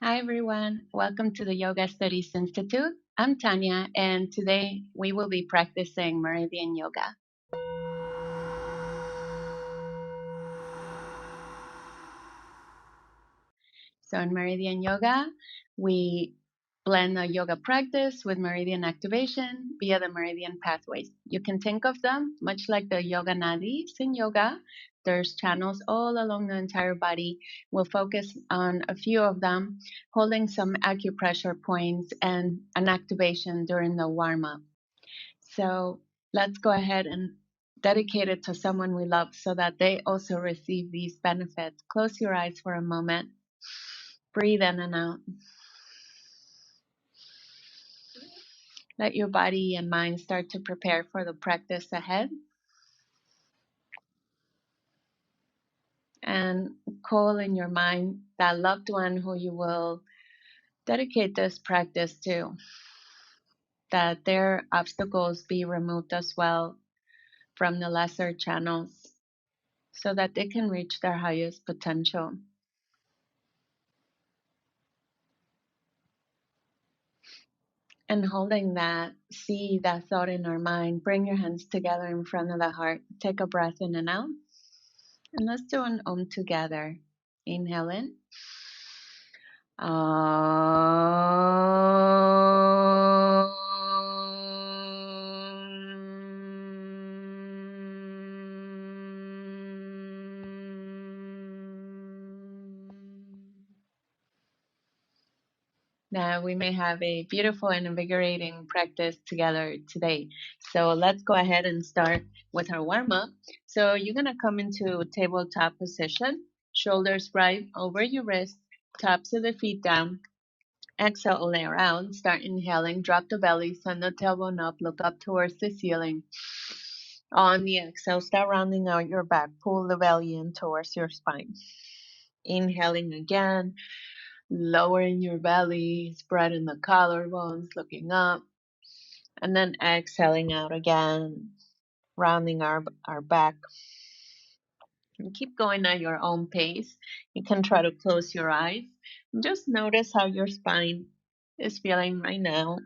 Hi everyone, welcome to the Yoga Studies Institute. I'm Tanya, and today we will be practicing Meridian Yoga. So in Meridian Yoga, we blend a yoga practice with meridian activation via the meridian pathways. You can think of them much like the yoga nadis in yoga. There's channels all along the entire body. We'll focus on a few of them, holding some acupressure points and an activation during the warm-up. So let's go ahead and dedicate it to someone we love so that they also receive these benefits. Close your eyes for a moment. Breathe in and out. Let your body and mind start to prepare for the practice ahead. And call in your mind that loved one who you will dedicate this practice to, that their obstacles be removed as well from the lesser channels so that they can reach their highest potential. And holding that, see that thought in our mind, bring your hands together in front of the heart. Take a breath in and out. And let's do an Om together. Inhale in. Now we may have a beautiful and invigorating practice together today. So let's go ahead and start with our warm-up. So you're going to come into tabletop position, shoulders right over your wrist, tops of the feet down. Exhale all the way around. Start inhaling, drop the belly, send the tailbone up, look up towards the ceiling. On the exhale, start rounding out your back, pull the belly in towards your spine. Inhaling again. Lowering your belly, spreading the collarbones, looking up, and then exhaling out again, rounding our back. And keep going at your own pace. You can try to close your eyes and just notice how your spine is feeling right now.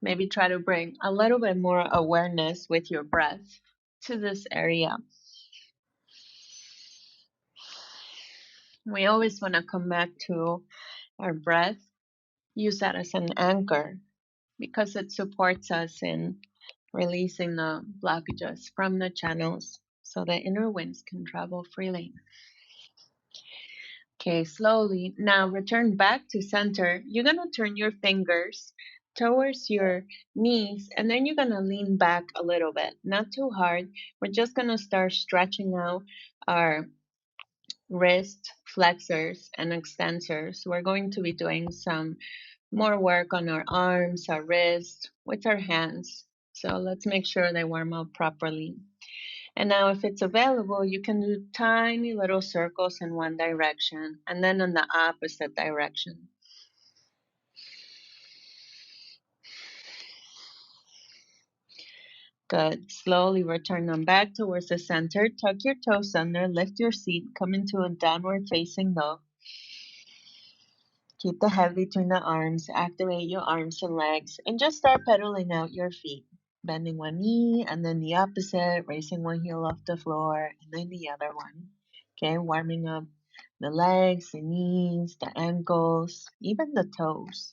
Maybe try to bring a little bit more awareness with your breath to this area. We always want to come back to our breath, use that as an anchor, because it supports us in releasing the blockages from the channels so the inner winds can travel freely. Okay, slowly. Now return back to center. You're going to turn your fingers towards your knees, and then you're going to lean back a little bit. Not too hard. We're just going to start stretching out our wrist flexors and extensors. We're going to be doing some more work on our arms, our wrists, with our hands. So let's make sure they warm up properly. And now if it's available, you can do tiny little circles in one direction and then in the opposite direction. Good. Slowly return them back towards the center. Tuck your toes under, lift your seat, come into a downward facing dog. Keep the head between the arms, activate your arms and legs, and just start pedaling out your feet. Bending one knee and then the opposite, raising one heel off the floor and then the other one. Okay, warming up the legs, the knees, the ankles, even the toes.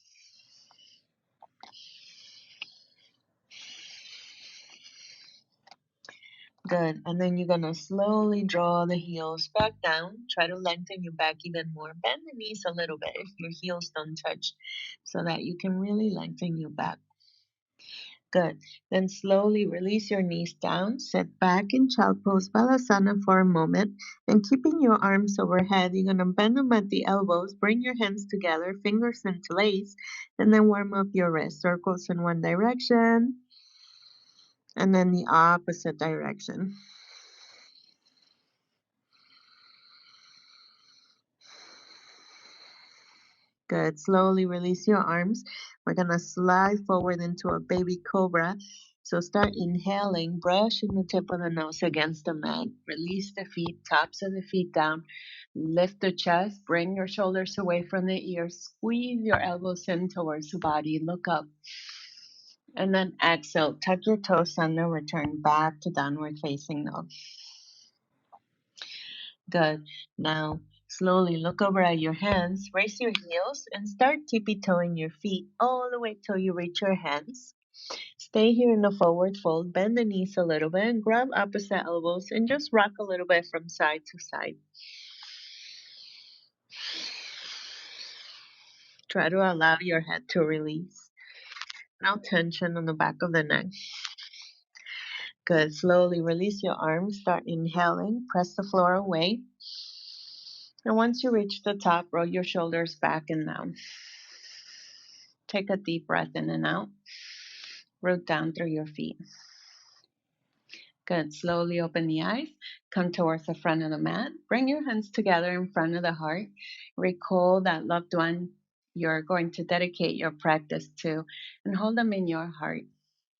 Good. And then you're going to slowly draw the heels back down. Try to lengthen your back even more. Bend the knees a little bit if your heels don't touch so that you can really lengthen your back. Good. Then slowly release your knees down. Sit back in Child Pose Balasana for a moment. And keeping your arms overhead, you're going to bend them at the elbows. Bring your hands together, fingers interlace. And then warm up your wrists. Circles in one direction. And then the opposite direction. Good. Slowly release your arms. We're going to slide forward into a baby cobra. So start inhaling, brushing the tip of the nose against the mat. Release the feet, tops of the feet down. Lift the chest, bring your shoulders away from the ears. Squeeze your elbows in towards the body. Look up. And then exhale, tuck your toes under, return back to downward facing dog. Good. Now, slowly look over at your hands, raise your heels, and start tippy-toeing your feet all the way till you reach your hands. Stay here in the forward fold, bend the knees a little bit, and grab opposite elbows, and just rock a little bit from side to side. Try to allow your head to release. No tension on the back of the neck. Good. Slowly release your arms. Start inhaling. Press the floor away. And once you reach the top, roll your shoulders back and down. Take a deep breath in and out. Root down through your feet. Good. Slowly open the eyes. Come towards the front of the mat. Bring your hands together in front of the heart. Recall that loved one you're going to dedicate your practice to and hold them in your heart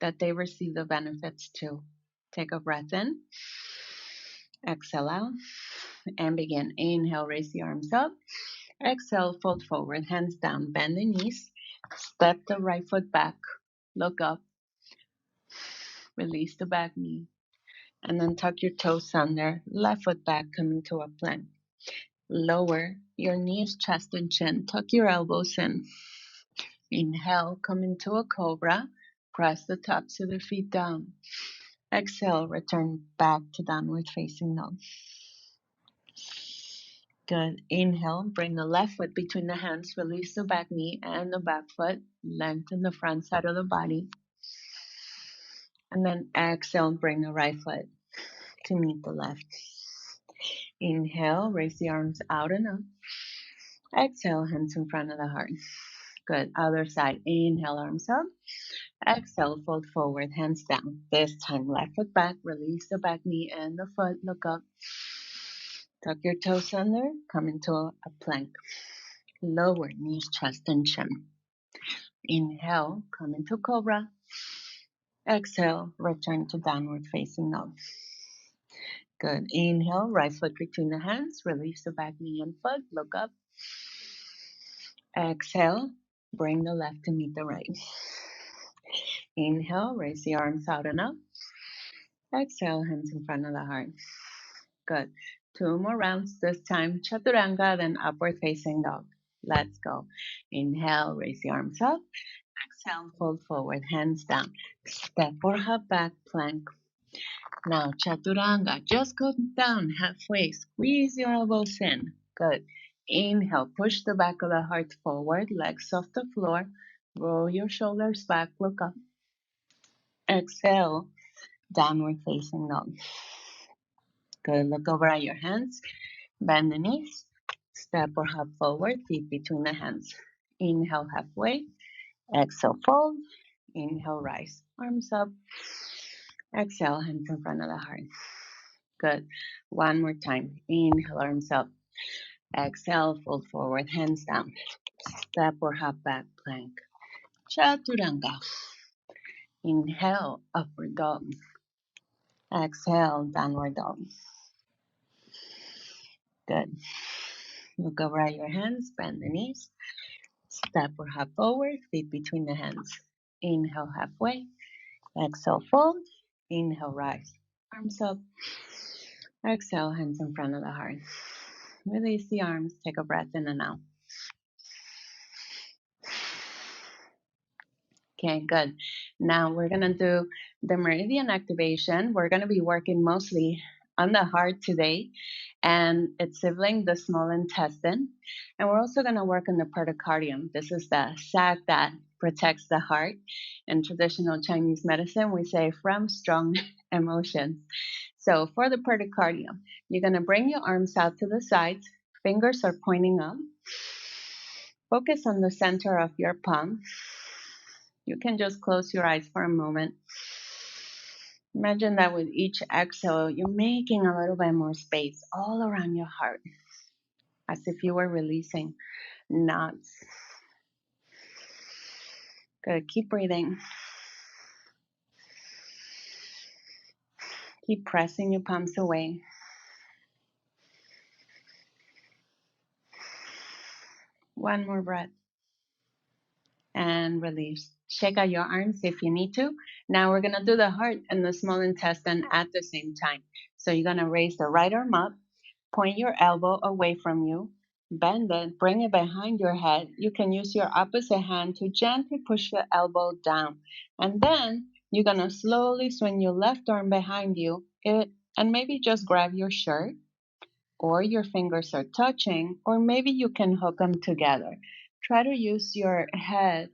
that they receive the benefits too. Take a breath in. Exhale out. And begin. Inhale, raise the arms up. Exhale, fold forward, hands down, bend the knees. Step the right foot back. Look up. Release the back knee. And then tuck your toes under. Left foot back, come into a plank. Lower your knees, chest, and chin. Tuck your elbows in. Inhale, come into a cobra. Press the tops of the feet down. Exhale, return back to downward facing dog. Good. Inhale, bring the left foot between the hands, release the back knee and the back foot, lengthen the front side of the body. And then exhale, bring the right foot to meet the left. Inhale, raise the arms out and up. Exhale, hands in front of the heart. Good. Other side. Inhale, arms up. Exhale, fold forward, hands down. This time, left foot back, release the back knee and the foot, look up. Tuck your toes under, come into a plank. Lower knees, chest, and chin. Inhale, come into cobra. Exhale, return to downward facing dog. Good. Inhale, right foot between the hands, release the back knee and foot, look up. Exhale, bring the left to meet the right. Inhale, raise the arms out and up. Exhale, hands in front of the heart. Good. 2 more rounds. This time, chaturanga, then upward facing dog. Let's go. Inhale, raise the arms up. Exhale, fold forward, hands down. Step or hop back, plank. Now, chaturanga. Just go down halfway. Squeeze your elbows in. Good. Inhale, push the back of the heart forward, legs off the floor. Roll your shoulders back, look up. Exhale, downward facing dog. Good. Look over at your hands. Bend the knees. Step or hop forward, feet between the hands. Inhale halfway. Exhale, fold. Inhale, rise. Arms up. Exhale, hands in front of the heart. Good. One more time. Inhale, arms up. Exhale, fold forward, hands down. Step or hop back, plank. Chaturanga. Inhale, upward dog. Exhale, downward dog. Good. Look over at your hands, bend the knees. Step or hop forward, feet between the hands. Inhale halfway. Exhale, fold. Inhale, rise. Arms up. Exhale, hands in front of the heart. Release the arms. Take a breath in and out. Okay, good. Now we're going to do the Meridian Activation. We're going to be working mostly on the heart today and its sibling, the small intestine. And we're also going to work on the pericardium. This is the sac that protects the heart. In traditional Chinese medicine, we say from strong emotions. So for the pericardium, you're going to bring your arms out to the sides. Fingers are pointing up. Focus on the center of your palm. You can just close your eyes for a moment. Imagine that with each exhale, you're making a little bit more space all around your heart, as if you were releasing knots. Good. Keep breathing. Keep pressing your palms away. One more breath. And release. Shake out your arms if you need to. Now we're gonna do the heart and the small intestine at the same time. So you're gonna raise the right arm up, point your elbow away from you, bend it, bring it behind your head. You can use your opposite hand to gently push the elbow down. And then you're gonna slowly swing your left arm behind you and maybe just grab your shirt, or your fingers are touching, or maybe you can hook them together. Try to use your head,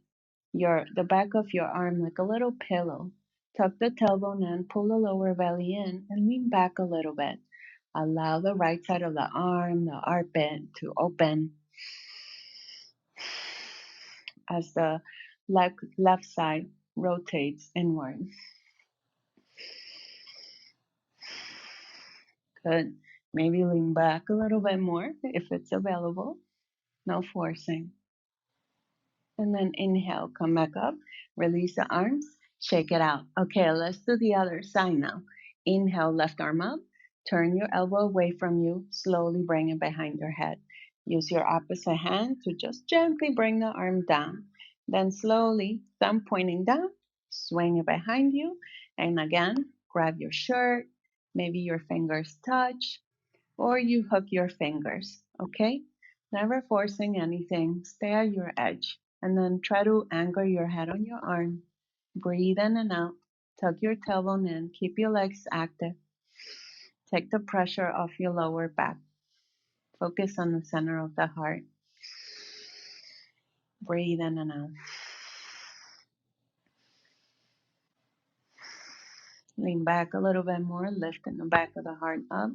the back of your arm like a little pillow. Tuck the tailbone in, pull the lower belly in, and lean back a little bit. Allow the right side of the arm, the armpit, to open as the left side rotates inward. Good. Maybe lean back a little bit more if it's available. No forcing. And then inhale, come back up, release the arms, shake it out. Okay, let's do the other side now. Inhale, left arm up, turn your elbow away from you, slowly bring it behind your head. Use your opposite hand to just gently bring the arm down. Then slowly, thumb pointing down, swing it behind you. And again, grab your shirt, maybe your fingers touch, or you hook your fingers, okay? Never forcing anything. Stay at your edge. And then try to anchor your head on your arm. Breathe in and out. Tuck your tailbone in. Keep your legs active. Take the pressure off your lower back. Focus on the center of the heart. Breathe in and out. Lean back a little bit more, lifting the back of the heart up.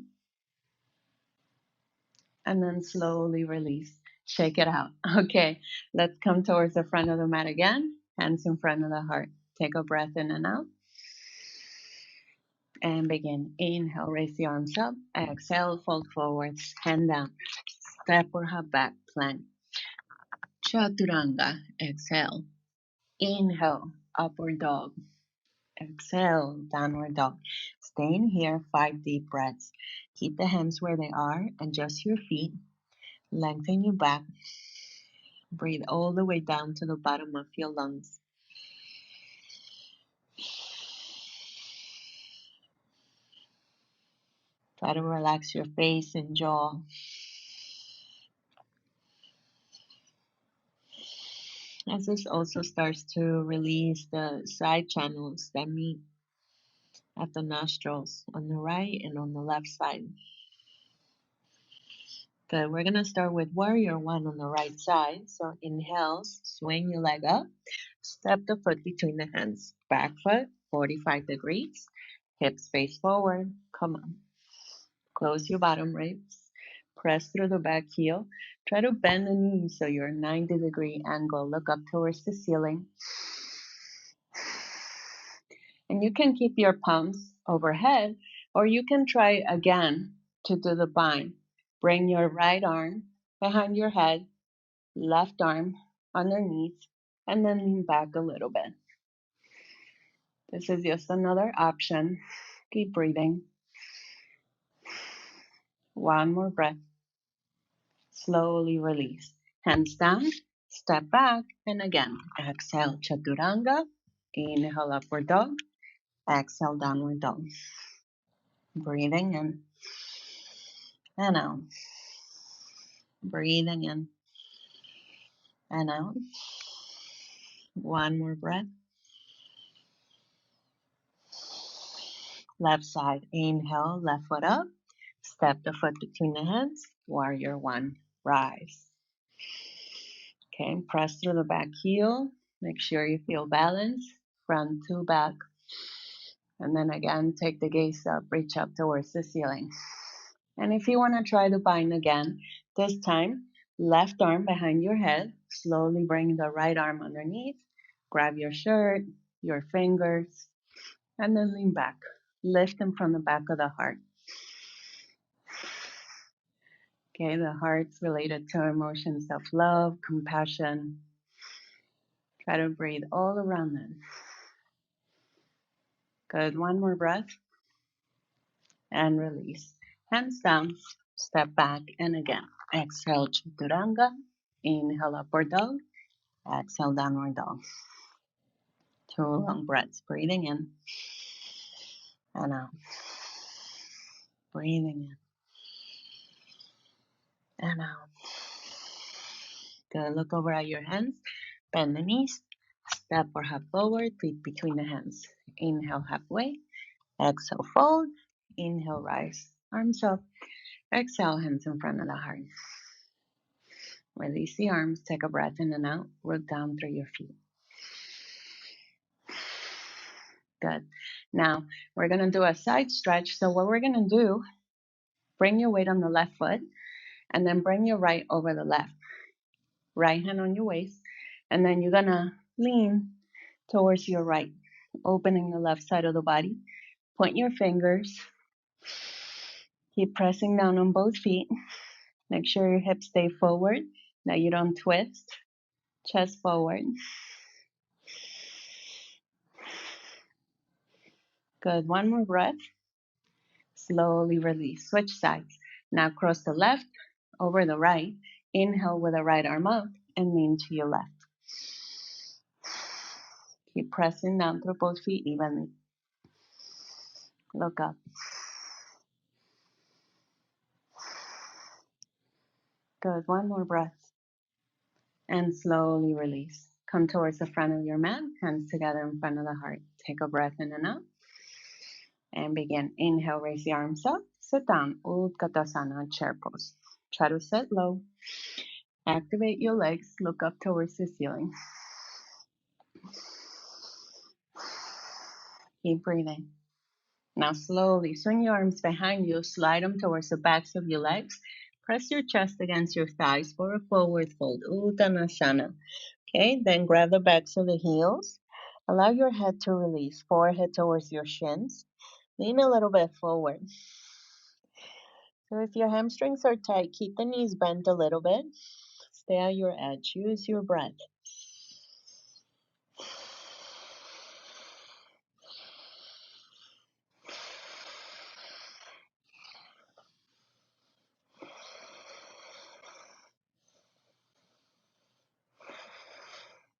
And then slowly release. Shake it out. Okay, let's come towards the front of the mat again. Hands in front of the heart. Take a breath in and out. And begin. Inhale, raise the arms up. Exhale, fold forwards, hand down. Step or hop back, plank. Chaturanga. Exhale. Inhale, upward dog. Exhale, downward dog. Stay in here, 5 deep breaths. Keep the hands where they are. Adjust your feet. Lengthen your back. Breathe all the way down to the bottom of your lungs. Try to relax your face and jaw. As this also starts to release the side channels that meet at the nostrils on the right and on the left side. Good. We're going to start with warrior one on the right side. So inhale, swing your leg up, step the foot between the hands, back foot, 45 degrees, hips face forward. Come on. Close your bottom ribs, press through the back heel. Try to bend the knees so you're 90-degree angle. Look up towards the ceiling. And you can keep your palms overhead, or you can try again to do the bind. Bring your right arm behind your head, left arm underneath, and then lean back a little bit. This is just another option. Keep breathing. One more breath. Slowly release. Hands down, step back, and again, exhale, chaturanga. Inhale, upward dog. Exhale, downward dog. Breathing in and out. Breathing in and out. One more breath. Left side, inhale, left foot up. Step the foot between the hands. Warrior one, rise. Okay, press through the back heel. Make sure you feel balance. Front to back. And then again, take the gaze up, reach up towards the ceiling. And if you want to try to bind again, this time, left arm behind your head. Slowly bring the right arm underneath. Grab your shirt, your fingers, and then lean back. Lift them from the back of the heart. Okay, the heart's related to emotions of love, compassion. Try to breathe all around them. Good, one more breath. and release. Hands down, step back, and again. Exhale, Chaturanga. Inhale, upward dog. Exhale, downward dog. 2 long breaths. Breathing in and out. Breathing in and out. Good. Look over at your hands. Bend the knees. Step or hop forward. Feet between the hands. Inhale, halfway. Exhale, fold. Inhale, rise. Arms up. Exhale, hands in front of the heart. Release the arms. Take a breath in and out. Root down through your feet. Good. Now, we're going to do a side stretch. So what we're going to do, bring your weight on the left foot, and then bring your right over the left. Right hand on your waist, and then you're going to lean towards your right, opening the left side of the body. Point your fingers. Keep pressing down on both feet. Make sure your hips stay forward, that you don't twist. Chest forward. Good. One more breath. Slowly release. Switch sides. Now cross the left over the right. Inhale with the right arm up and lean to your left. Keep pressing down through both feet evenly. Look up. Good. One more breath. And slowly release. Come towards the front of your mat. Hands together in front of the heart. Take a breath in and out. And begin. Inhale, raise the arms up. Sit down. Uttanasana, chair pose. Try to sit low. Activate your legs. Look up towards the ceiling. Keep breathing. Now slowly swing your arms behind you. Slide them towards the backs of your legs. Press your chest against your thighs for a forward fold. Uttanasana. Okay, then grab the backs of the heels. Allow your head to release. Forehead towards your shins. Lean a little bit forward. So if your hamstrings are tight, keep the knees bent a little bit. Stay at your edge. Use your breath.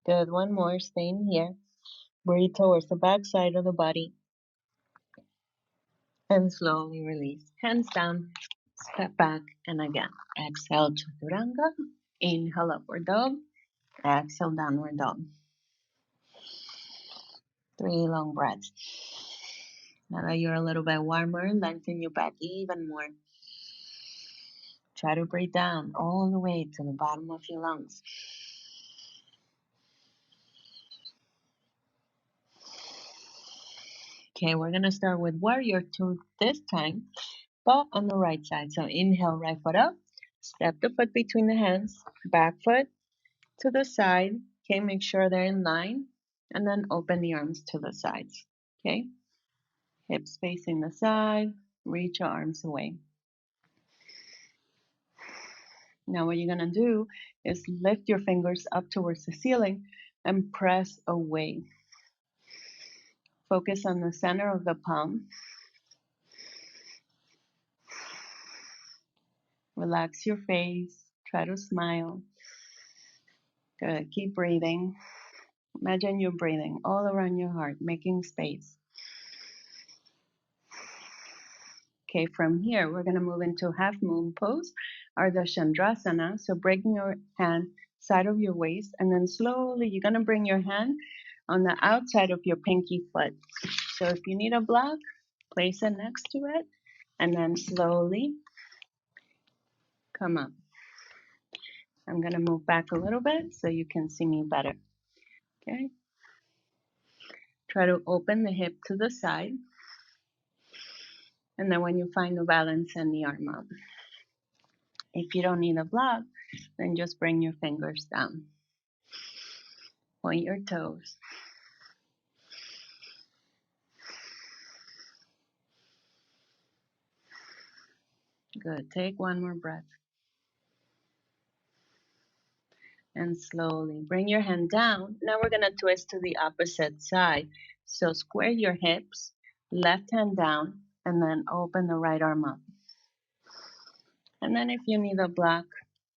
Good. One more. Staying here. Breathe towards the back side of the body. And slowly release. Hands down. Step back. And again. Exhale, Chaturanga. Inhale, upward dog. Exhale, downward dog. 3 long breaths. Now that you're a little bit warmer, lengthen your back even more. Try to breathe down all the way to the bottom of your lungs. Okay, we're going to start with Warrior 2 this time, but on the right side. So inhale, right foot up. Step the foot between the hands. Back foot to the side. Okay, make sure they're in line. And then open the arms to the sides. Okay, hips facing the side. Reach your arms away. Now what you're going to do is lift your fingers up towards the ceiling and press away. Focus on the center of the palm. Relax your face. Try to smile. Good. Keep breathing. Imagine you're breathing all around your heart, making space. Okay, from here, we're going to move into half moon pose, Ardo Chandrasana. So bring your hand side of your waist, and then slowly you're going to bring your hand on the outside of your pinky foot. So if you need a block, place it next to it, and then slowly come up. I'm going to move back a little bit so you can see me better. Okay. Try to open the hip to the side. And then when you find the balance, send the arm up. If you don't need a block, then just bring your fingers down. Point your toes. Good. Take one more breath. And slowly bring your hand down. Now we're going to twist to the opposite side. So square your hips, left hand down, and then open the right arm up. And then if you need a block,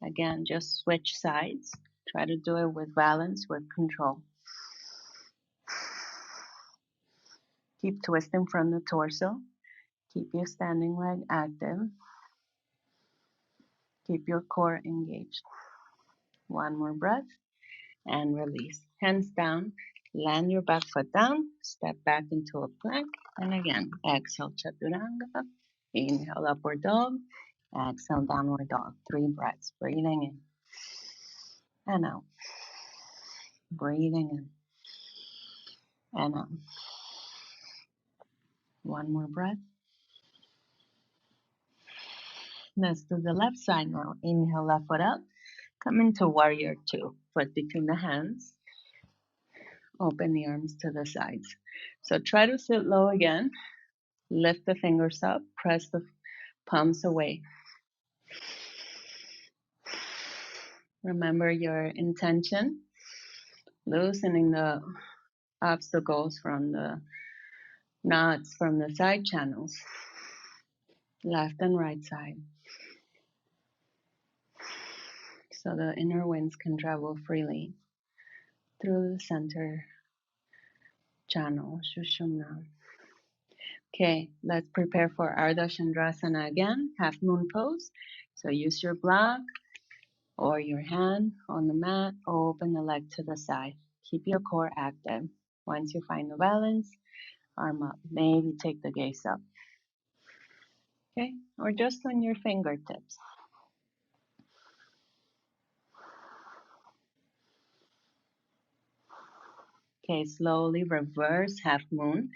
again, just switch sides. Try to do it with balance, with control. Keep twisting from the torso. Keep your standing leg active. Keep your core engaged. One more breath and release. Hands down. Land your back foot down. Step back into a plank. And again, exhale, Chaturanga. Inhale, upward dog. Exhale, downward dog. 3 breaths. Breathing in and out. Breathing in and out. One more breath. Let's do the left side now. Inhale, left foot up. Come into warrior 2. Foot between the hands. Open the arms to the sides. So try to sit low again. Lift the fingers up. Press the palms away. Remember your intention. Loosening the obstacles from the knots from the side channels. Left and right side. So the inner winds can travel freely through the center channel, Sushumna. Okay, let's prepare for Ardo Chandrasana again, half moon pose. So use your block or your hand on the mat, open the leg to the side. Keep your core active. Once you find the balance, arm up. Maybe take the gaze up. Okay, or just on your fingertips. Okay, slowly reverse half moon.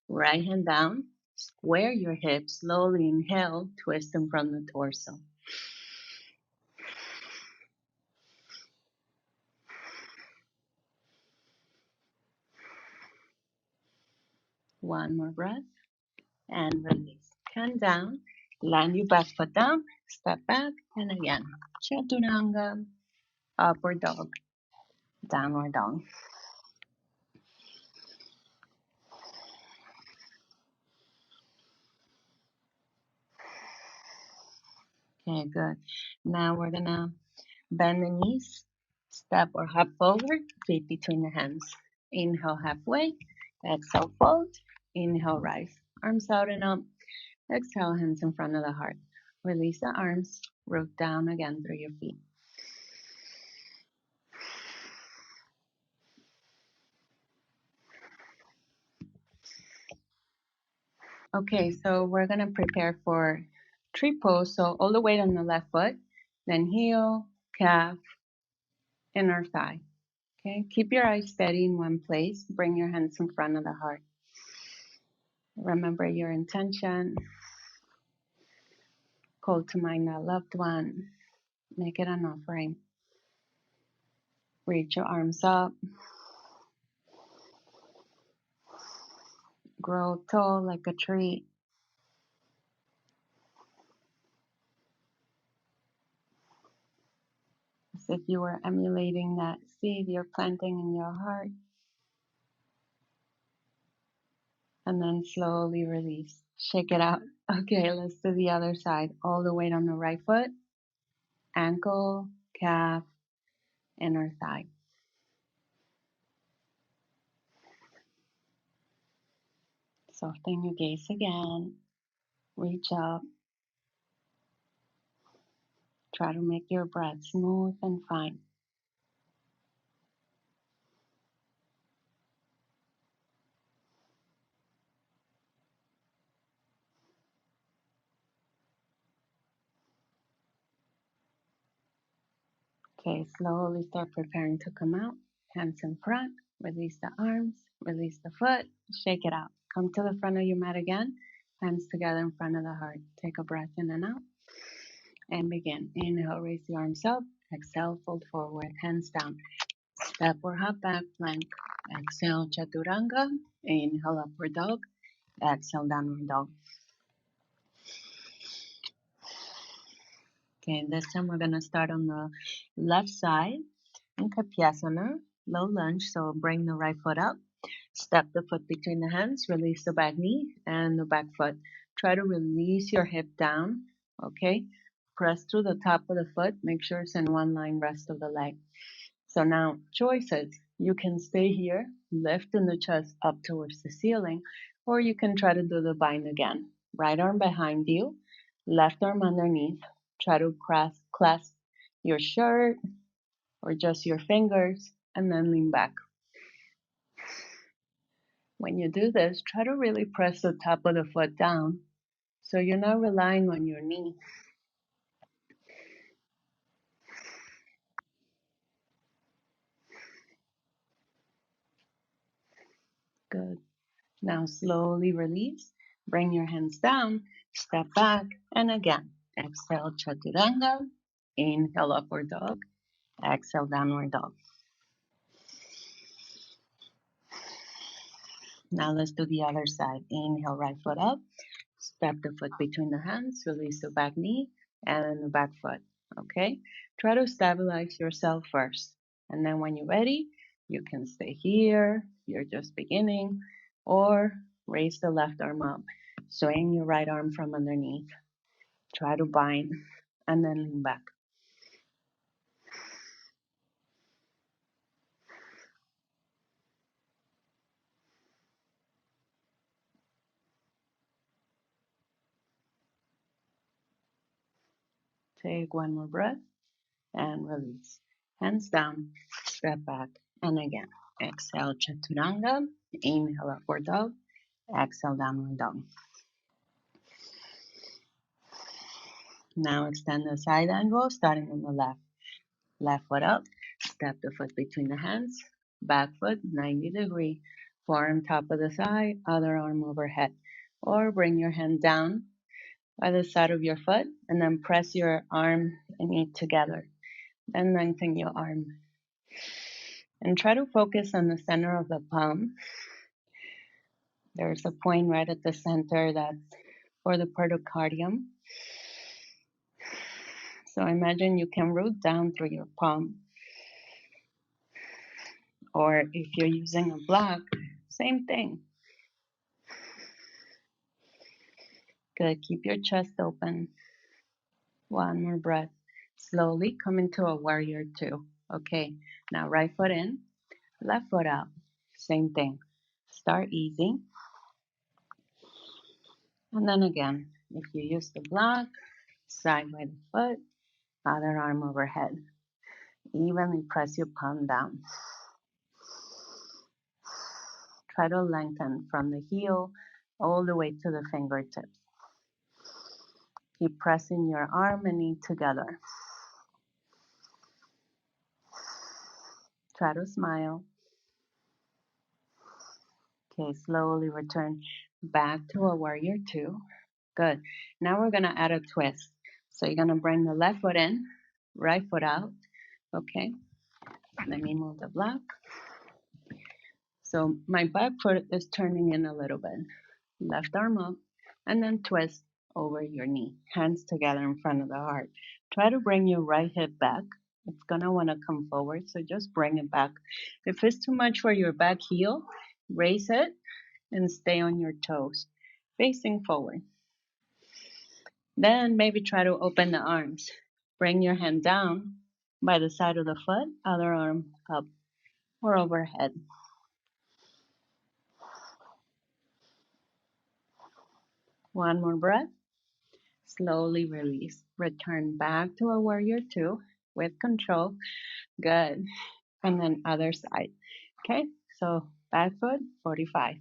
Right hand down. Square your hips. Slowly inhale, twist them from the torso. One more breath and release. Hand down. Land your back foot down. Step back and again. Chaturanga. Upward dog. Downward dog. Okay, good. Now we're gonna bend the knees, step or hop forward, feet between the hands. Inhale halfway, exhale fold, inhale rise. Arms out and up, exhale hands in front of the heart. Release the arms, root down again through your feet. Okay, so we're gonna prepare for tree pose. So all the weight on the left foot, then heel, calf, inner thigh. Okay, keep your eyes steady in one place. Bring your hands in front of the heart. Remember your intention. Call to mind a loved one. Make it an offering. Reach your arms up. Grow tall like a tree. As if you were emulating that seed you're planting in your heart. And then slowly release. Shake it out. Okay, let's do the other side. All the weight on the right foot. Ankle, calf, inner thigh. Soften your gaze again. Reach up. Try to make your breath smooth and fine. Okay, slowly start preparing to come out. Hands in front, release the arms, release the foot, shake it out. Come to the front of your mat again, hands together in front of the heart. Take a breath in and out, and begin. Inhale, raise the arms up. Exhale, fold forward, hands down. Step or hop back, plank. Exhale, Chaturanga. Inhale, upward dog. Exhale, downward dog. Okay, this time we're gonna start on the left side. Encapsulates, low lunge, so bring the right foot up. Step the foot between the hands, release the back knee and the back foot. Try to release your hip down, okay? Press through the top of the foot. Make sure it's in one line, rest of the leg. So now, choices. You can stay here, lifting the chest up towards the ceiling, or you can try to do the bind again. Right arm behind you, left arm underneath. Try to clasp your shirt or just your fingers, and then lean back. When you do this, try to really press the top of the foot down so you're not relying on your knee. Good. Now slowly release. Bring your hands down, step back, and again. Exhale, Chaturanga. Inhale, upward dog. Exhale, downward dog. Now let's do the other side. Inhale, right foot up. Step the foot between the hands. Release the back knee and then the back foot. Okay? Try to stabilize yourself first. And then when you're ready, you can stay here. You're just beginning. Or raise the left arm up. Swing your right arm from underneath. Try to bind and then lean back. Take one more breath and release. Hands down, step back, and again. Exhale, Chaturanga. Inhale, upward dog. Exhale, downward dog. Now extend the side angle, starting on the left. Left foot up, step the foot between the hands, back foot 90 degree, forearm top of the thigh, other arm overhead. Or bring your hand down by the side of your foot and then press your arm and knee together. Then lengthen your arm. And try to focus on the center of the palm. There's a point right at the center that's for the pericardium. So imagine you can root down through your palm. Or if you're using a block, same thing. Good. Keep your chest open. One more breath. Slowly come into a warrior two. Okay. Now right foot in, left foot out. Same thing. Start easy. And then again, if you use the block, side by the foot, other arm overhead. Evenly press your palm down. Try to lengthen from the heel all the way to the fingertips. Keep pressing your arm and knee together. Try to smile. Okay, slowly return back to a warrior two. Good. Now we're gonna add a twist. So you're gonna bring the left foot in, right foot out. Okay, let me move the block. So my back foot is turning in a little bit. Left arm up, and then twist over your knee. Hands together in front of the heart. Try to bring your right hip back. It's gonna wanna come forward, so just bring it back. If it's too much for your back heel, raise it and stay on your toes, facing forward. Then maybe try to open the arms. Bring your hand down by the side of the foot, other arm up or overhead. One more breath. Slowly release. Return back to a warrior two with control. Good. And then other side. Okay, so back foot 45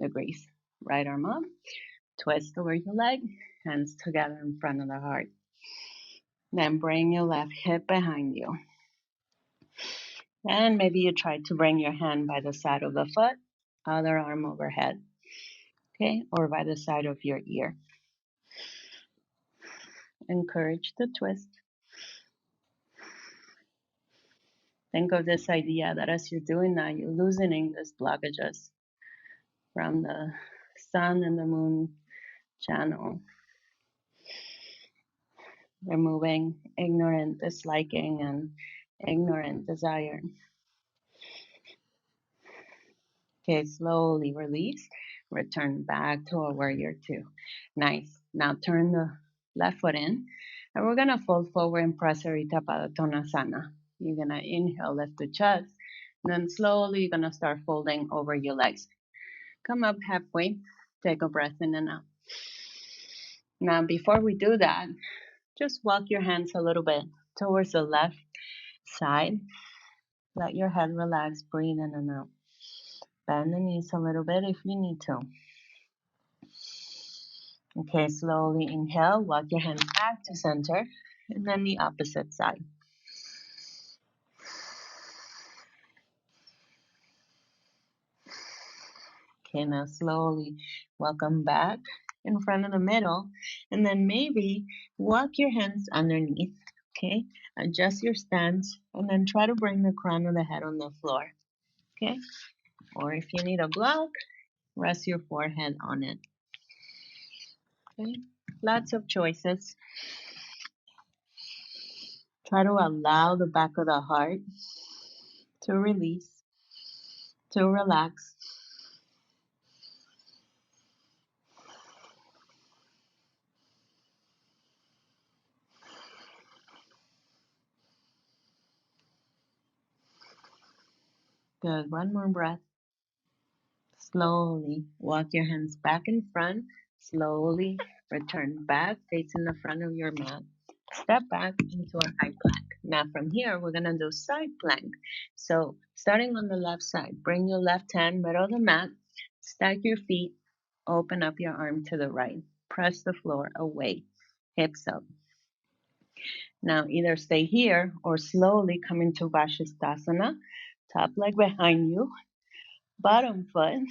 degrees. Right arm up. Twist over your leg. Hands together in front of the heart. Then bring your left hip behind you. And maybe you try to bring your hand by the side of the foot, other arm overhead. Okay, or by the side of your ear. Encourage the twist. Think of this idea that as you're doing that, you're loosening these blockages from the sun and the moon channel, removing ignorant disliking and ignorant desire. Okay, slowly release. return back to a warrior two. Nice. Now turn the left foot in, and we're gonna fold forward in Prasarita Pada Uttanasana. You're gonna inhale, lift the chest, and then slowly you're gonna start folding over your legs. Come up halfway, take a breath in and out. Now, before we do that, just walk your hands a little bit towards the left side. Let your head relax, breathe in and out. Bend the knees a little bit if you need to. Okay, slowly inhale, walk your hands back to center, and then the opposite side. Okay, now slowly welcome back in front of the middle, and then maybe walk your hands underneath. Okay, adjust your stance, and then try to bring the crown of the head on the floor. Okay, or if you need a block, rest your forehead on it. Okay, lots of choices. Try to allow the back of the heart to release, to relax. Good. One more breath. Slowly walk your hands back in front. Slowly return back, facing the front of your mat. Step back into a high plank. Now from here, we're going to do side plank. So starting on the left side, bring your left hand middle of the mat. Stack your feet. Open up your arm to the right. Press the floor away. Hips up. Now either stay here or slowly come into Vashisthasana. Top leg behind you. Bottom foot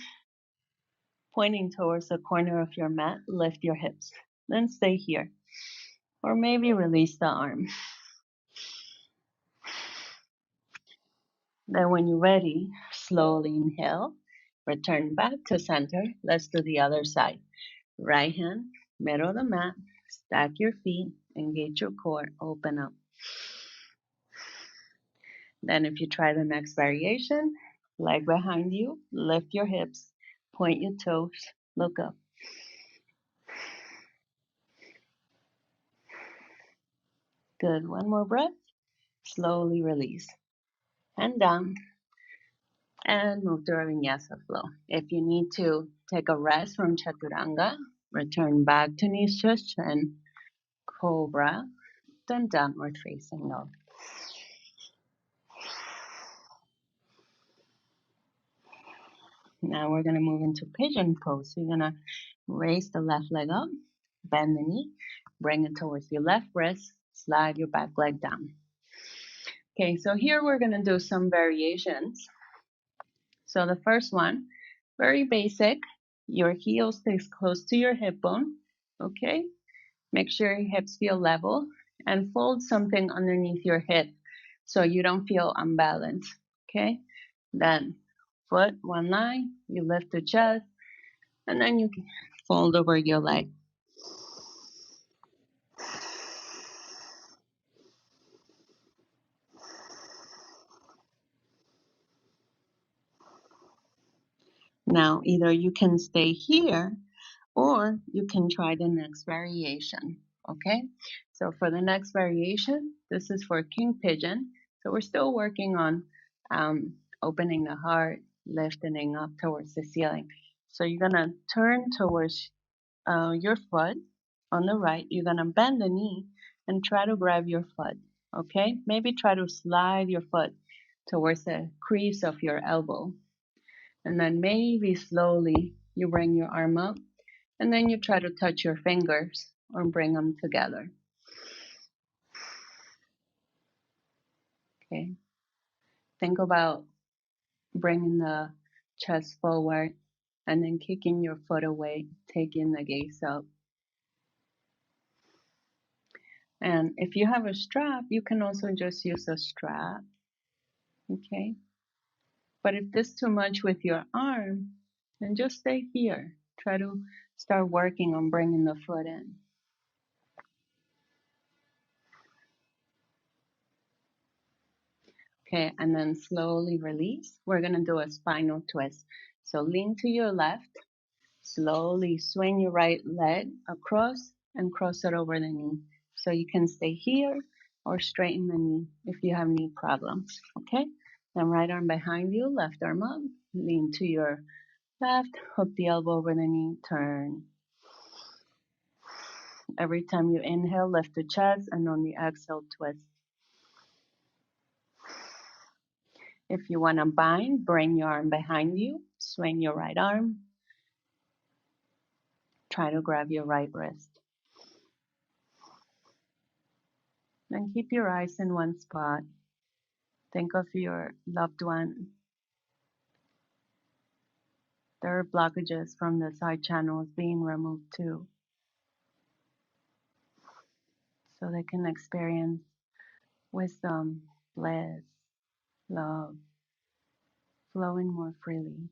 pointing towards the corner of your mat, lift your hips. Then stay here. Or maybe release the arm. Then when you're ready, slowly inhale. Return back to center. Let's do the other side. Right hand, middle of the mat. Stack your feet. Engage your core. Open up. Then if you try the next variation, leg behind you. Lift your hips. Point your toes. Look up. Good. One more breath. Slowly release. And down. And move to a vinyasa flow. If you need to take a rest from chaturanga, return back to knees chest chin, cobra, then downward facing dog. Now we're going to move into pigeon pose. You're going to raise the left leg up, bend the knee, bring it towards your left wrist, slide your back leg down. Okay, so here we're going to do some variations. So the first one, very basic. Your heel stays close to your hip bone. Okay, make sure your hips feel level and fold something underneath your hip so you don't feel unbalanced. Okay, then foot one line, you lift the chest, and then you can fold over your leg. Now, either you can stay here or you can try the next variation. Okay, so for the next variation, this is for King Pigeon. So we're still working on opening the heart, lifting up towards the ceiling. So you're gonna turn towards your foot on the right. You're gonna bend the knee and try to grab your foot. Okay, maybe try to slide your foot towards the crease of your elbow. And then maybe slowly you bring your arm up and then you try to touch your fingers or bring them together. Okay. Think about bringing the chest forward and then kicking your foot away, taking the gaze up. And if you have a strap, you can also just use a strap. Okay. But if this is too much with your arm, then just stay here. Try to start working on bringing the foot in. Okay, and then slowly release. We're gonna do a spinal twist. So lean to your left, Slowly swing your right leg across and cross it over the knee. So you can stay here or straighten the knee if you have knee problems. Okay? Then right arm behind you, left arm up, lean to your left, hook the elbow over the knee, turn. Every time you inhale, lift the chest, and on the exhale, twist. If you want to bind, bring your arm behind you, swing your right arm, try to grab your right wrist. Then keep your eyes in one spot. Think of your loved one. There are blockages from the side channels being removed too, so they can experience wisdom, bliss, love, flowing more freely.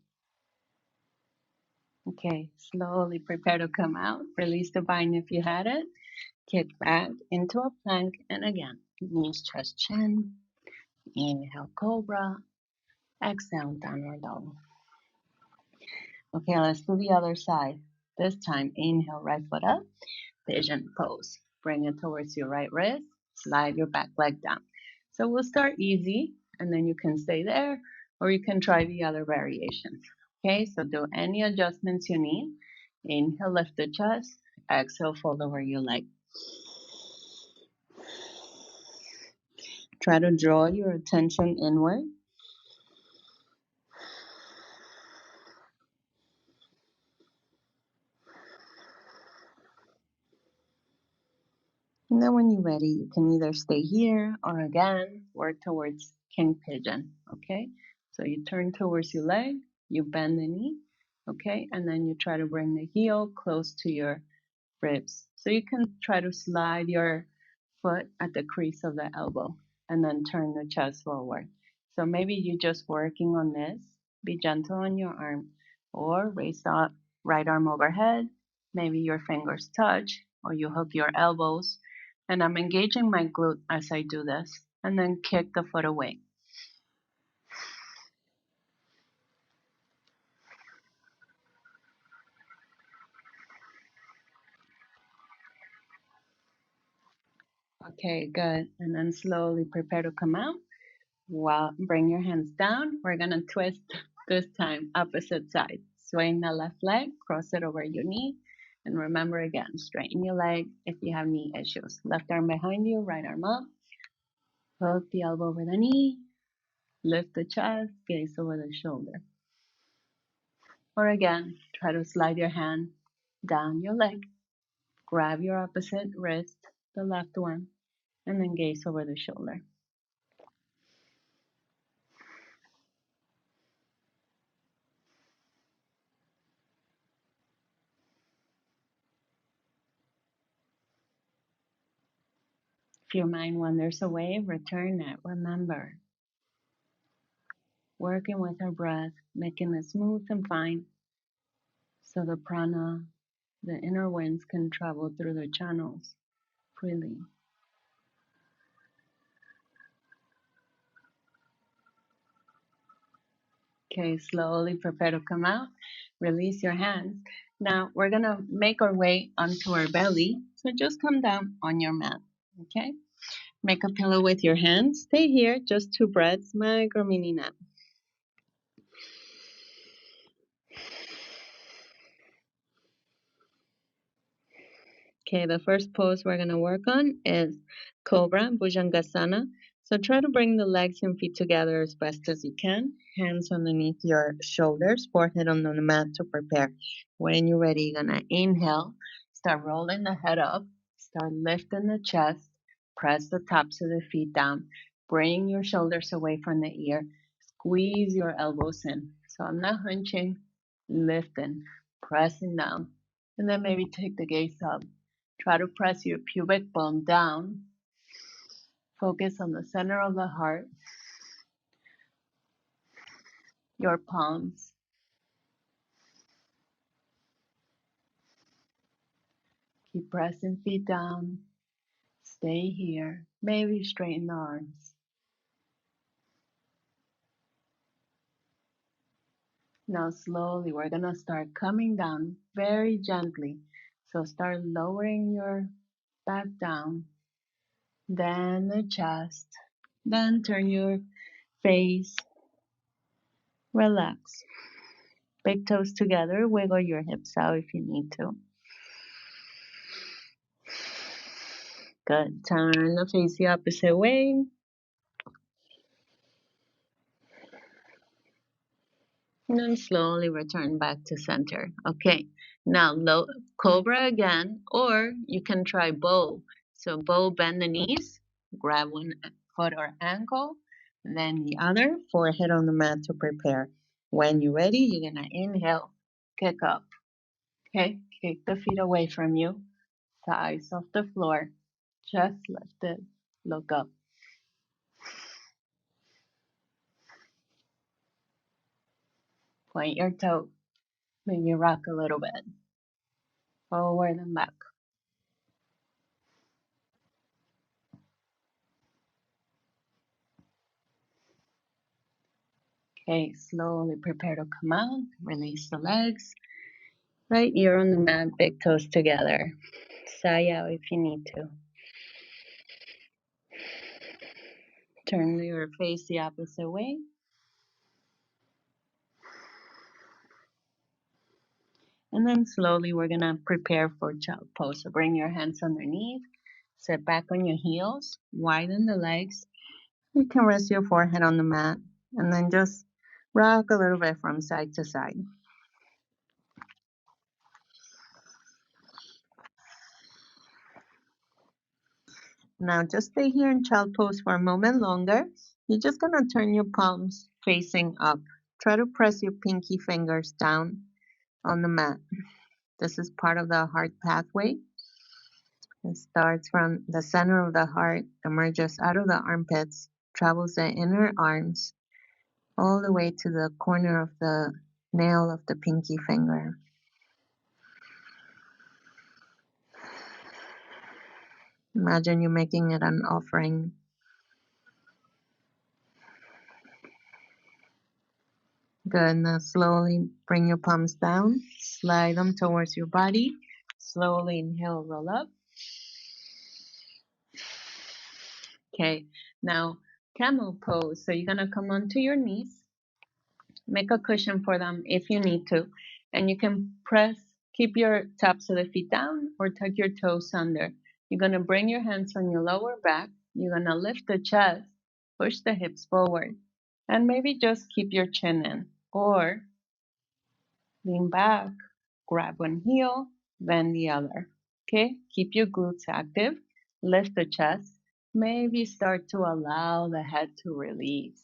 Okay, slowly prepare to come out. Release the bind if you had it. Kick back into a plank, and again, knees, chest, chin. Inhale, cobra. Exhale, downward dog. Okay, let's do the other side. This time, inhale, right foot up. Pigeon pose. Bring it towards your right wrist. Slide your back leg down. So we'll start easy, and then you can stay there, or you can try the other variations. Okay, so do any adjustments you need. Inhale, lift the chest. Exhale, fold over your leg. Try to draw your attention inward. And then when you're ready, you can either stay here or again, work towards King Pigeon, okay? So you turn towards your leg, you bend the knee, okay? And then you try to bring the heel close to your ribs. So you can try to slide your foot at the crease of the elbow and then turn the chest forward. So maybe you're just working on this. Be gentle on your arm or raise up right arm overhead. Maybe your fingers touch or you hook your elbows. And I'm engaging my glute as I do this. And then kick the foot away. Okay, good. And then slowly prepare to come out. Well, bring your hands down. We're gonna twist this time opposite side. Swing the left leg, cross it over your knee. And remember again, straighten your leg if you have knee issues. Left arm behind you, right arm up. Hook the elbow over the knee. Lift the chest, gaze over the shoulder. Or again, try to slide your hand down your leg. Grab your opposite wrist, the left one, and then gaze over the shoulder. If your mind wanders away, return it. Remember, working with our breath, making it smooth and fine so the prana, the inner winds, can travel through the channels freely. Okay, slowly prepare to come out. Release your hands. Now we're gonna make our way onto our belly. So just come down on your mat. Okay? Make a pillow with your hands. Stay here, just 2 breaths, micro mini nap. Okay, the first pose we're gonna work on is Cobra Bujangasana. So try to bring the legs and feet together as best as you can. Hands underneath your shoulders, forehead on the mat to prepare. When you're ready, you're gonna inhale, start rolling the head up, start lifting the chest, press the tops of the feet down, bring your shoulders away from the ear, squeeze your elbows in. So I'm not hunching, lifting, pressing down, and then maybe take the gaze up. Try to press your pubic bone down. Focus on the center of the heart, your palms. Keep pressing feet down. Stay here. Maybe straighten the arms. Now slowly we're gonna start coming down very gently. So start lowering your back down, then the chest, then turn your face, relax. Big toes together, wiggle your hips out if you need to. Good. Turn the face the opposite way. And then slowly return back to center. Okay. Now low cobra again, or you can try bow. So bow, bend the knees, grab one foot or ankle, then the other, forehead on the mat to prepare. When you're ready, you're gonna inhale, kick up. Okay, kick the feet away from you, thighs off the floor, chest lifted, look up. Point your toe, maybe rock a little bit, forward and back. Okay, slowly prepare to come out, release the legs. Right ear on the mat, big toes together. Sigh out if you need to. Turn your face the opposite way. And then slowly we're gonna prepare for child pose. So bring your hands underneath, sit back on your heels, widen the legs. You can rest your forehead on the mat and then just rock a little bit from side to side. Now just stay here in child pose for a moment longer. You're just gonna turn your palms facing up. Try to press your pinky fingers down on the mat. This is part of the heart pathway. It starts from the center of the heart, emerges out of the armpits, travels the inner arms, all the way to the corner of the nail of the pinky finger. Imagine you're making it an offering. Good. Now slowly bring your palms down, slide them towards your body. Slowly inhale, roll up. Okay, now camel pose. So you're gonna come onto your knees, make a cushion for them if you need to, and you can keep your tops of the feet down or tuck your toes under. You're gonna bring your hands on your lower back. You're gonna lift the chest, push the hips forward, and maybe just keep your chin in, or lean back, grab one heel, then the other. Okay, keep your glutes active, lift the chest, maybe start to allow the head to release.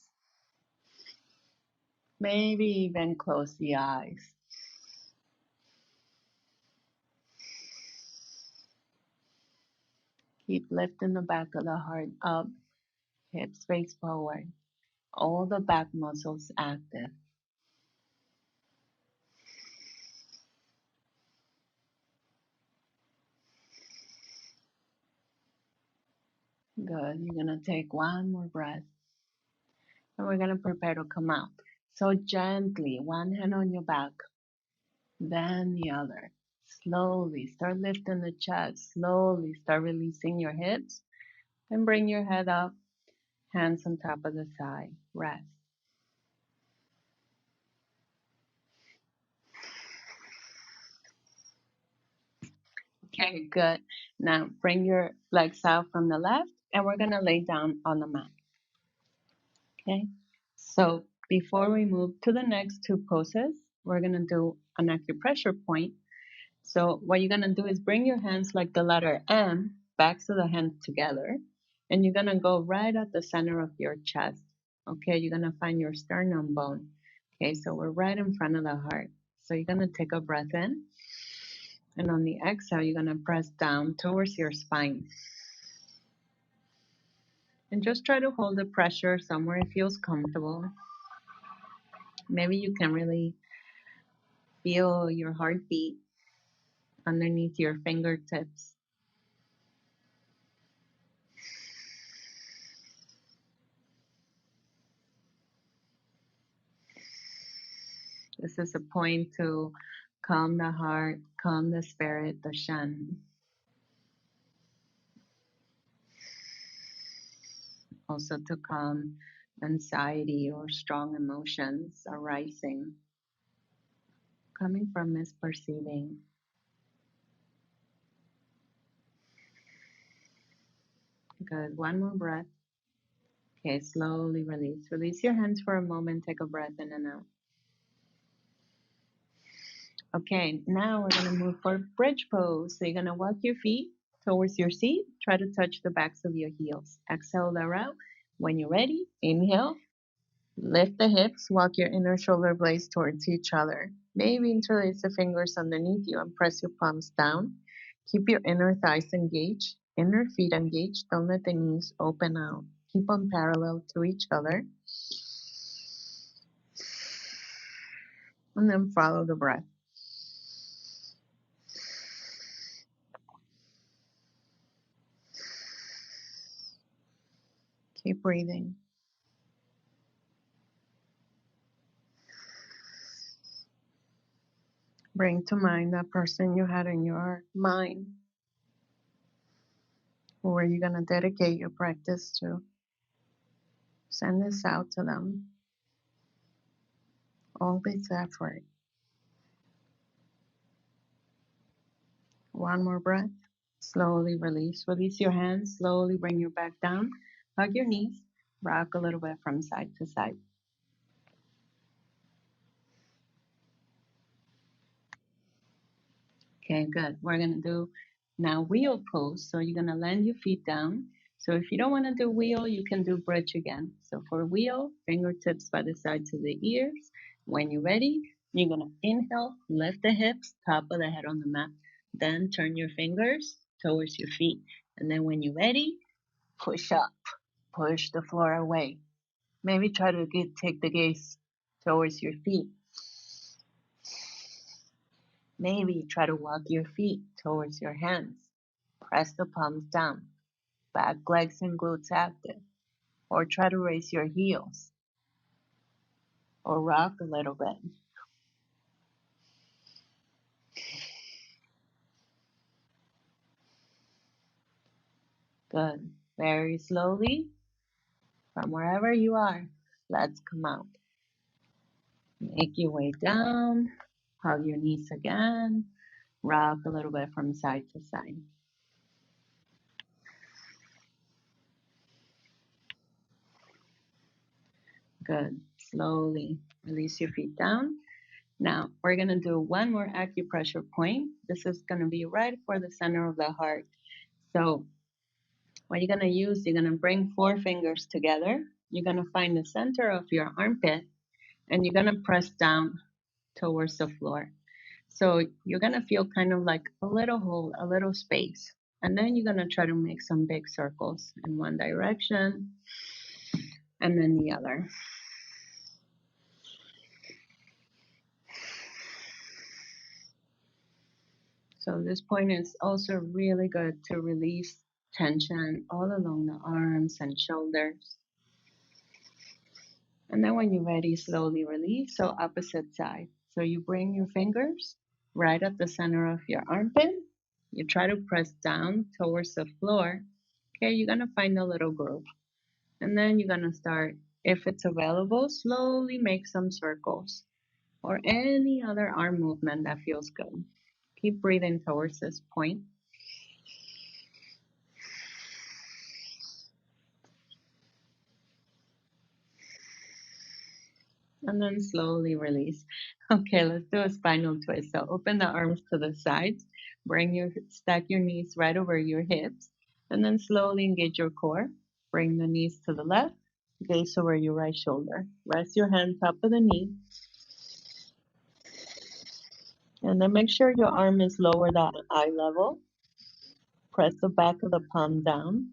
Maybe even close the eyes. Keep lifting the back of the heart up, hips face forward, all the back muscles active. Good. You're going to take one more breath and we're going to prepare to come out. So gently, one hand on your back, then the other. Slowly start lifting the chest. Slowly start releasing your hips and bring your head up, hands on top of the thigh. Rest. Okay, good. Now bring your legs out from the left and we're going to lay down on the mat. Okay, so before we move to the next two poses, we're going to do an acupressure point. So what you're going to do is bring your hands like the letter M, backs of the hands together, and you're going to go right at the center of your chest. Okay, you're going to find your sternum bone. Okay, so we're right in front of the heart. So you're going to take a breath in, and on the exhale, you're going to press down towards your spine. And just try to hold the pressure somewhere it feels comfortable. Maybe you can really feel your heartbeat underneath your fingertips. This is a point to calm the heart, calm the spirit, the shen. Also to calm anxiety or strong emotions arising, coming from misperceiving. Good. One more breath. Okay, slowly release. Release your hands for a moment. Take a breath in and out. Okay, now we're going to move for bridge pose. So you're going to walk your feet towards your seat. Try to touch the backs of your heels. Exhale that out. When you're ready, inhale. Lift the hips. Walk your inner shoulder blades towards each other. Maybe interlace the fingers underneath you and press your palms down. Keep your inner thighs engaged. Inner feet engaged. Don't let the knees open out. Keep them parallel to each other. And then follow the breath. Keep breathing. Bring to mind that person you had in your mind. Who are you going to dedicate your practice to? Send this out to them. All this effort. One more breath. Slowly release. Release your hands. Slowly bring your back down. Hug your knees. Rock a little bit from side to side. Okay, good. We're going to do now wheel pose. So you're going to land your feet down. So if you don't want to do wheel, you can do bridge again. So for wheel, fingertips by the sides of the ears. When you're ready, you're going to inhale, lift the hips, top of the head on the mat. Then turn your fingers towards your feet. And then when you're ready, push up, push the floor away. Maybe try to take the gaze towards your feet. Maybe try to walk your feet towards your hands. Press the palms down. Back legs and glutes active. Or try to raise your heels. Or rock a little bit. Good. Very slowly, from wherever you are, let's come out. Make your way down. Hug your knees again. Rock a little bit from side to side. Good. Slowly release your feet down. Now we're going to do one more acupressure point. This is going to be right for the center of the heart. So what you're going to use, you're going to bring 4 fingers together. You're going to find the center of your armpit and you're going to press down towards the floor. So you're going to feel kind of like a little hole, a little space. And then you're going to try to make some big circles in one direction and then the other. So this point is also really good to release tension all along the arms and shoulders. And then when you're ready, slowly release. So opposite side. So you bring your fingers right at the center of your armpit. You try to press down towards the floor. Okay, you're going to find a little groove. And then you're going to start, if it's available, slowly make some circles or any other arm movement that feels good. Keep breathing towards this point. And then slowly release. Okay, let's do a spinal twist. So open the arms to the sides, stack your knees right over your hips, and then slowly engage your core. Bring the knees to the left, gaze over your right shoulder. Rest your hand top of the knee. And then make sure your arm is lower than eye level. Press the back of the palm down.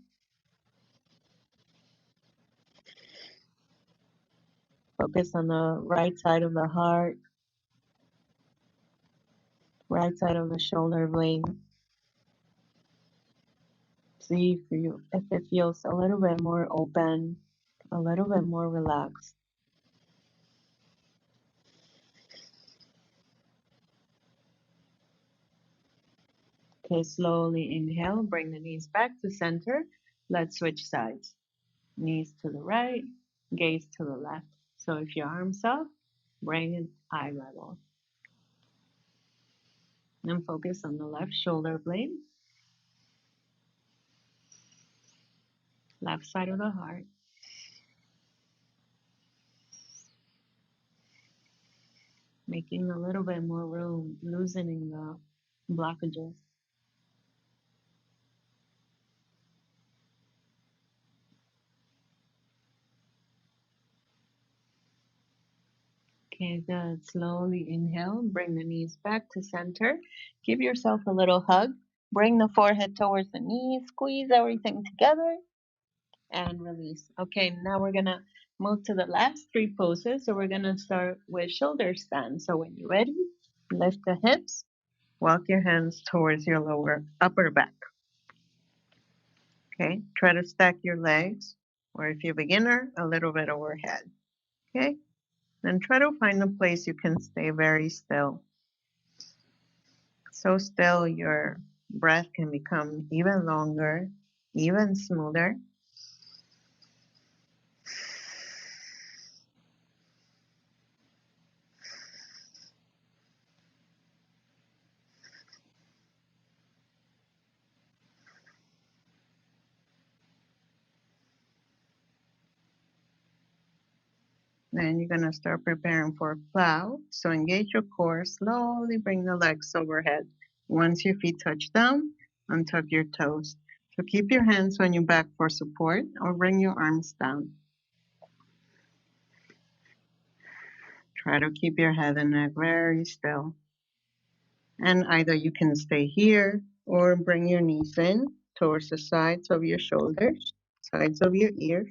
Focus on the right side of the heart, right side of the shoulder blade. See if it feels a little bit more open, a little bit more relaxed. Okay, slowly inhale, bring the knees back to center. Let's switch sides. Knees to the right, gaze to the left. So if your arms up, bring it eye level. And focus on the left shoulder blade, left side of the heart. Making a little bit more room, loosening the blockages. Okay, good. Slowly inhale, bring the knees back to center. Give yourself a little hug. Bring the forehead towards the knees, squeeze everything together, and release. Okay, now we're gonna move to the last three poses. So we're gonna start with shoulder stand. So when you're ready, lift the hips, walk your hands towards your lower upper back. Okay, try to stack your legs, or if you're a beginner, a little bit overhead. Okay, then try to find a place you can stay very still. So still your breath can become even longer, even smoother. Then you're going to start preparing for plow. So engage your core, slowly bring the legs overhead. Once your feet touch down, untuck your toes. So keep your hands on your back for support or bring your arms down. Try to keep your head and neck very still. And either you can stay here or bring your knees in towards the sides of your shoulders, sides of your ears,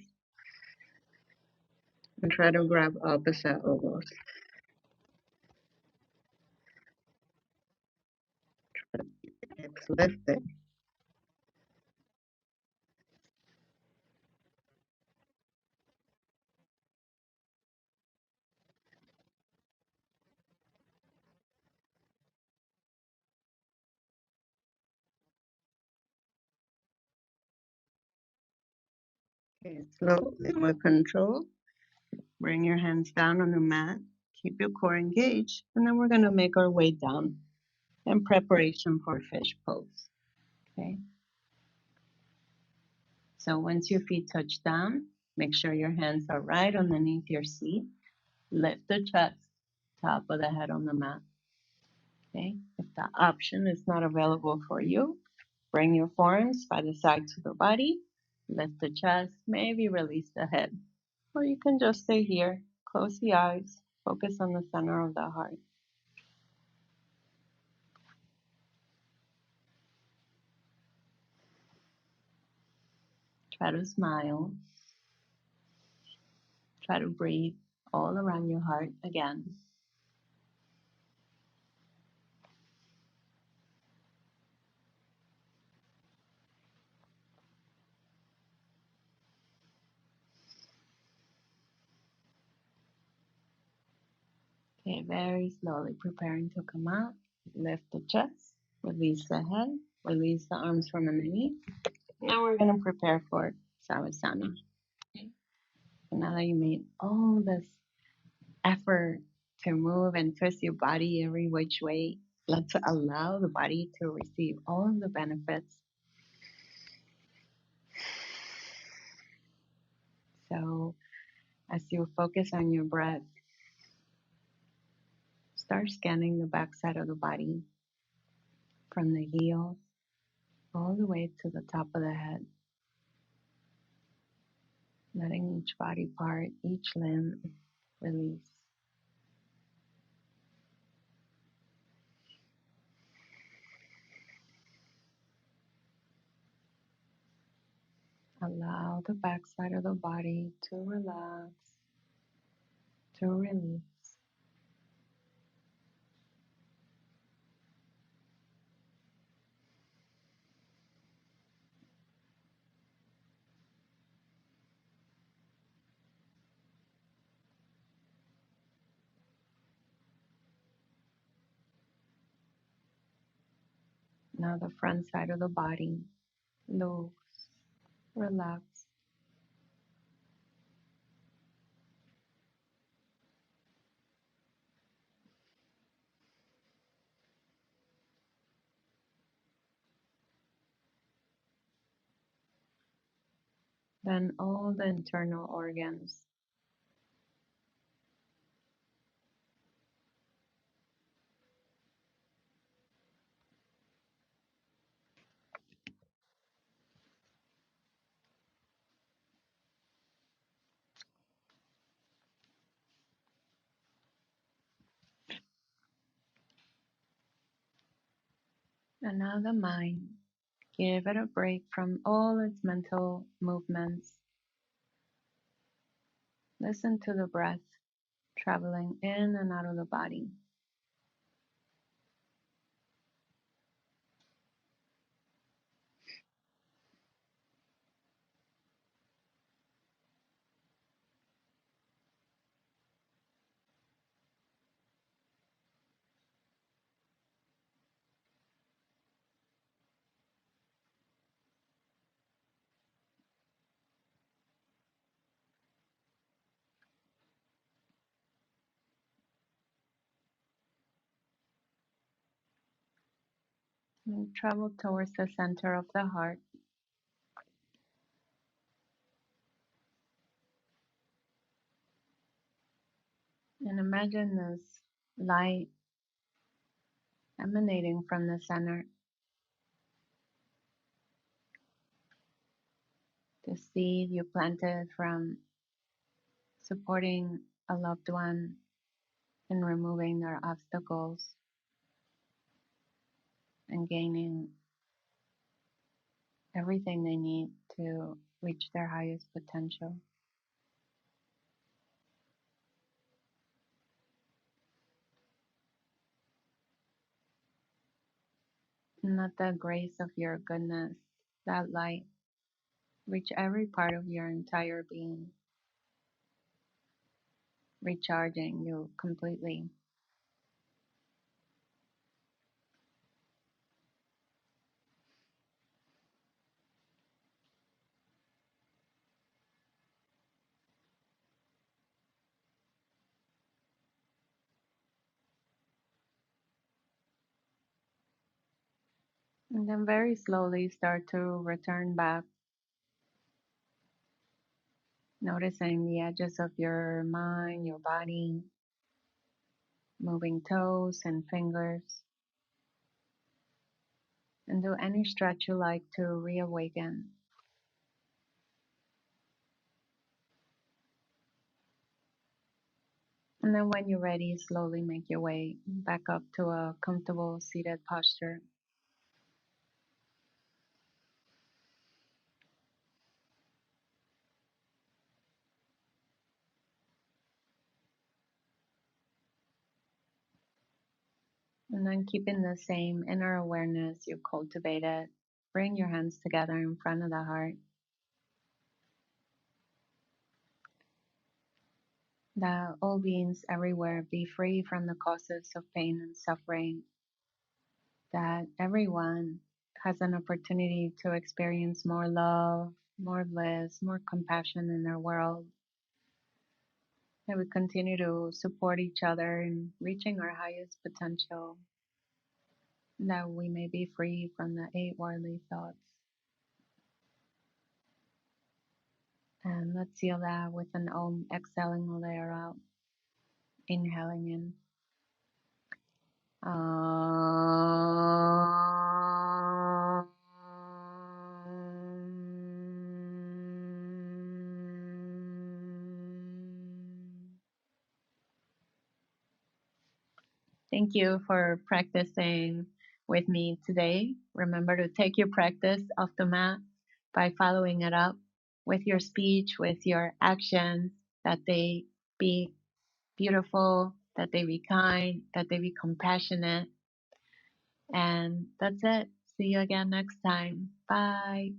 and try to grab opposite elbows. Hips lifted. Okay, slowly with control, bring your hands down on the mat. Keep your core engaged, and then we're going to make our way down in preparation for fish pose. Okay. So once your feet touch down, make sure your hands are right underneath your seat. Lift the chest, top of the head on the mat. Okay. If the option is not available for you, bring your forearms by the sides of the body. Lift the chest, maybe release the head. Or you can just stay here, close the eyes, focus on the center of the heart. Try to smile. Try to breathe all around your heart again. Okay, very slowly preparing to come out. Lift the chest, release the head, release the arms from underneath. Now we're going to prepare for Sarasana. Okay. So now that you made all this effort to move and twist your body every which way, let's allow the body to receive all of the benefits. So as you focus on your breath, start scanning the backside of the body from the heel all the way to the top of the head, letting each body part, each limb release. Allow the backside of the body to relax, to release. Now the front side of the body, loose, relax. Then all the internal organs. And now the mind. Give it a break from all its mental movements. Listen to the breath traveling in and out of the body. And travel towards the center of the heart. And imagine this light emanating from the center. The seed you planted from supporting a loved one in removing their obstacles and gaining everything they need to reach their highest potential. And let the grace of your goodness, that light, reach every part of your entire being, recharging you completely. And then very slowly start to return back, noticing the edges of your mind, your body, moving toes and fingers. And do any stretch you like to reawaken. And then when you're ready, slowly make your way back up to a comfortable seated posture. And then keeping the same inner awareness you cultivated, bring your hands together in front of the heart. That all beings everywhere be free from the causes of pain and suffering. That everyone has an opportunity to experience more love, more bliss, more compassion in their world. That we continue to support each other in reaching our highest potential. That we may be free from the 8 worldly thoughts. And let's seal that with an Om, exhaling all the air out, inhaling in. Om. Thank you for practicing with me today. Remember to take your practice off the mat by following it up with your speech, with your actions, that they be beautiful, that they be kind, that they be compassionate. And that's it. See you again next time. Bye.